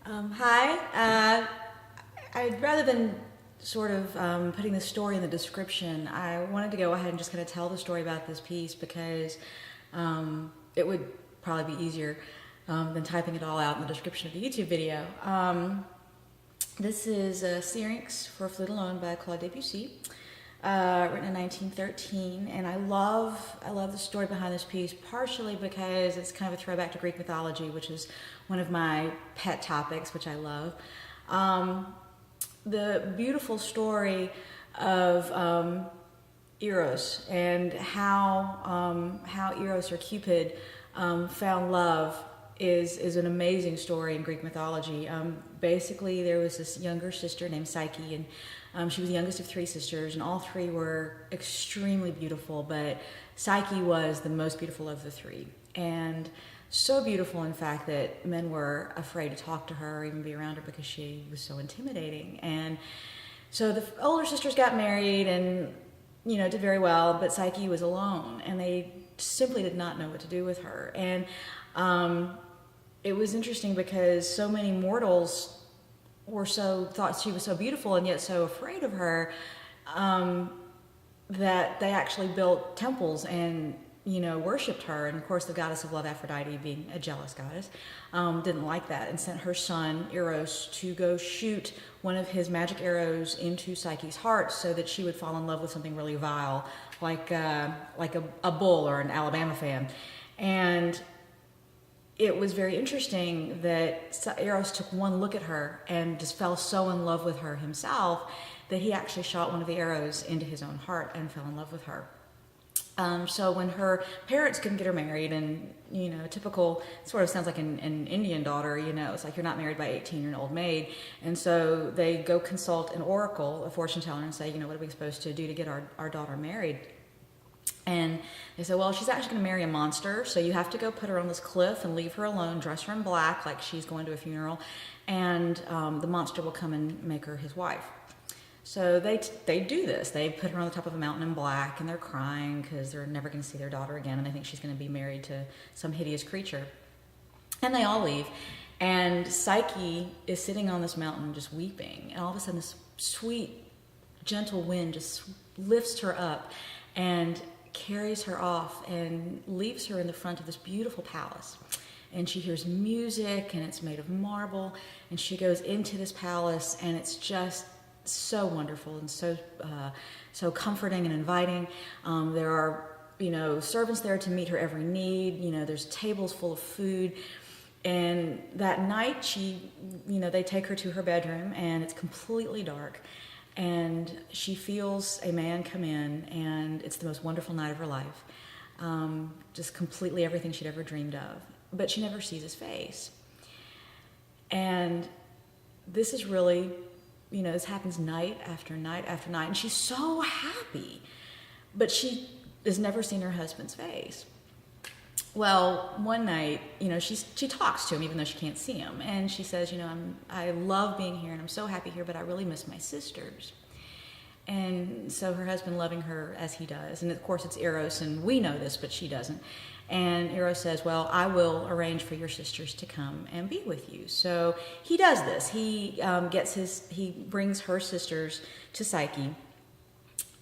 Hi. Rather than sort of putting the story in the description, I wanted to go ahead and just kind of tell the story about this piece because it would probably be easier than typing it all out in the description of the YouTube video. This is Syrinx for Flute Alone by Claude Debussy, written in 1913, and I love the story behind this piece, partially because it's kind of a throwback to Greek mythology, which is one of my pet topics, which I love. The beautiful story of Eros and how Eros or Cupid found love is an amazing story in Greek mythology. Basically, there was this younger sister named Psyche, and she was the youngest of three sisters, and all three were extremely beautiful, but Psyche was the most beautiful of the three. And so beautiful, in fact, that men were afraid to talk to her or even be around her because she was so intimidating. And so the older sisters got married and, did very well, but Psyche was alone, and they simply did not know what to do with her. And it was interesting because so many mortals thought she was so beautiful and yet so afraid of her that they actually built temples and worshipped her. And of course, the goddess of love, Aphrodite, being a jealous goddess, didn't like that and sent her son Eros to go shoot one of his magic arrows into Psyche's heart so that she would fall in love with something really vile, like a bull or an Alabama fan. And it was very interesting that Eros took one look at her and just fell so in love with her himself that he actually shot one of the arrows into his own heart and fell in love with her. So when her parents couldn't get her married, and typical, sort of sounds like an Indian daughter, it's like you're not married by 18, you're an old maid, and so they go consult an oracle, a fortune teller, and say, what are we supposed to do to get our daughter married? And they said, well, she's actually going to marry a monster, so you have to go put her on this cliff and leave her alone, dress her in black like she's going to a funeral, and the monster will come and make her his wife. So they do this. They put her on the top of a mountain in black, and they're crying because they're never going to see their daughter again, and they think she's going to be married to some hideous creature. And they all leave, and Psyche is sitting on this mountain just weeping, and all of a sudden this sweet, gentle wind just lifts her up and carries her off and leaves her in the front of this beautiful palace. And she hears music, and it's made of marble, and she goes into this palace, and it's just so wonderful and so comforting and inviting. There are servants there to meet her every need. There's tables full of food. And that night they take her to her bedroom, and it's completely dark. And she feels a man come in, and it's the most wonderful night of her life. Just completely everything she'd ever dreamed of. But she never sees his face. And this is really, this happens night after night after night. And she's so happy. But she has never seen her husband's face. Well, one night, she talks to him even though she can't see him. And she says, I love being here and I'm so happy here, but I really miss my sisters. And so her husband, loving her as he does, and of course it's Eros, and we know this, but she doesn't. And Eros says, well, I will arrange for your sisters to come and be with you. So he does this. He brings her sisters to Psyche.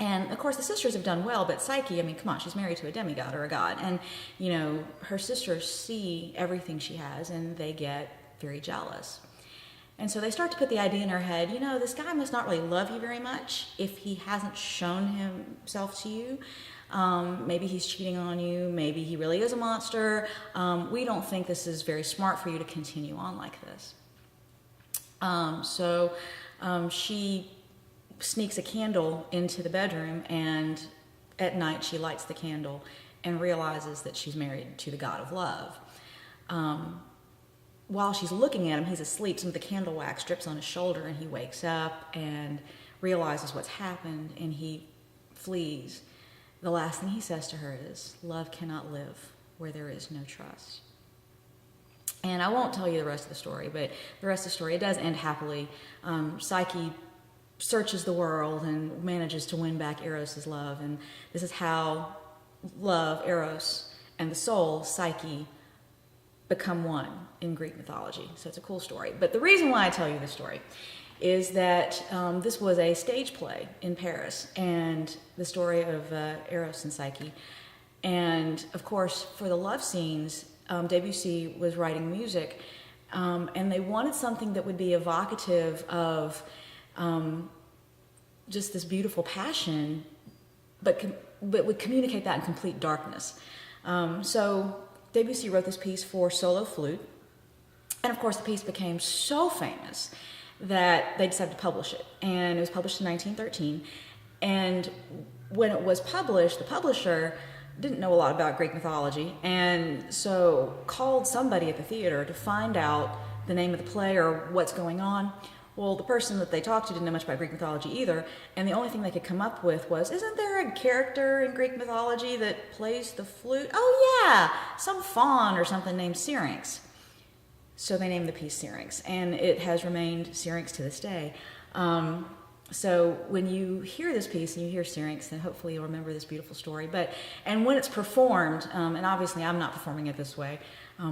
And, of course, the sisters have done well, but Psyche, come on, she's married to a demigod or a god. And, her sisters see everything she has, and they get very jealous. And so they start to put the idea in her head, this guy must not really love you very much if he hasn't shown himself to you. Maybe he's cheating on you. Maybe he really is a monster. We don't think this is very smart for you to continue on like this. So she sneaks a candle into the bedroom, and at night she lights the candle and realizes that she's married to the god of love. While she's looking at him, he's asleep. Some of the candle wax drips on his shoulder, and he wakes up and realizes what's happened, and he flees. The last thing he says to her is, love cannot live where there is no trust. And I won't tell you the rest of the story, but the rest of the story, it does end happily. Psyche searches the world and manages to win back Eros' love. And this is how love, Eros, and the soul, Psyche, become one in Greek mythology. So it's a cool story. But the reason why I tell you this story is that this was a stage play in Paris, and the story of Eros and Psyche. And of course, for the love scenes, Debussy was writing music, and they wanted something that would be evocative of just this beautiful passion, but would communicate that in complete darkness. So Debussy wrote this piece for solo flute, and of course the piece became so famous that they decided to publish it. And it was published in 1913, and when it was published, the publisher didn't know a lot about Greek mythology, and so called somebody at the theater to find out the name of the play or what's going on. Well, the person that they talked to didn't know much about Greek mythology either, and the only thing they could come up with was, isn't there a character in Greek mythology that plays the flute? Oh yeah, some faun or something named Syrinx. So they named the piece Syrinx, and it has remained Syrinx to this day. So when you hear this piece and you hear Syrinx, then hopefully you'll remember this beautiful story. And when it's performed, and obviously I'm not performing it this way,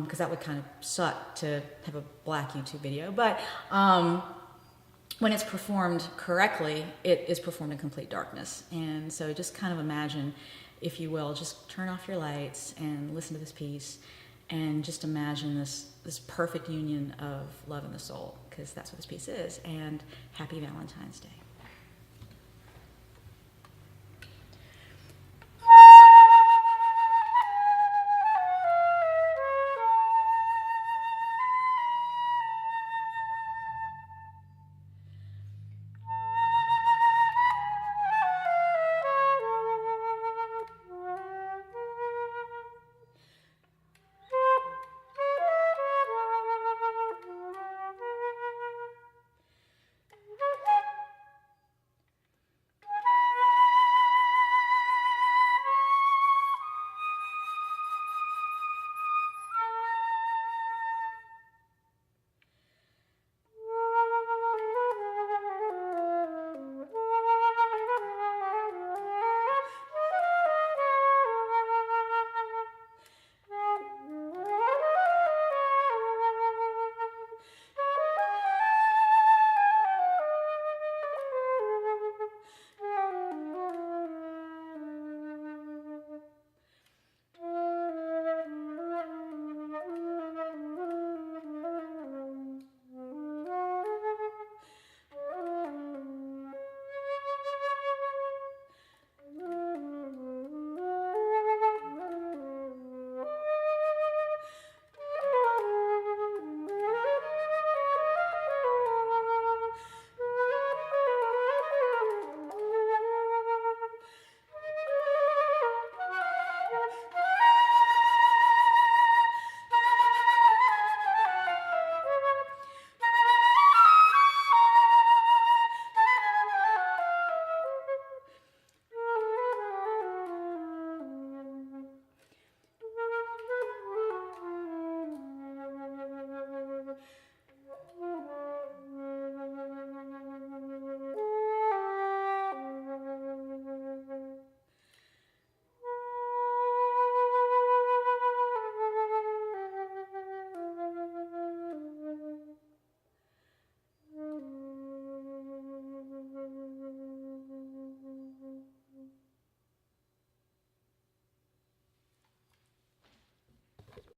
because that would kind of suck to have a black YouTube video, but when it's performed correctly, it is performed in complete darkness. And so just kind of imagine, if you will, just turn off your lights and listen to this piece, and just imagine this perfect union of love and the soul, because that's what this piece is. And happy Valentine's Day.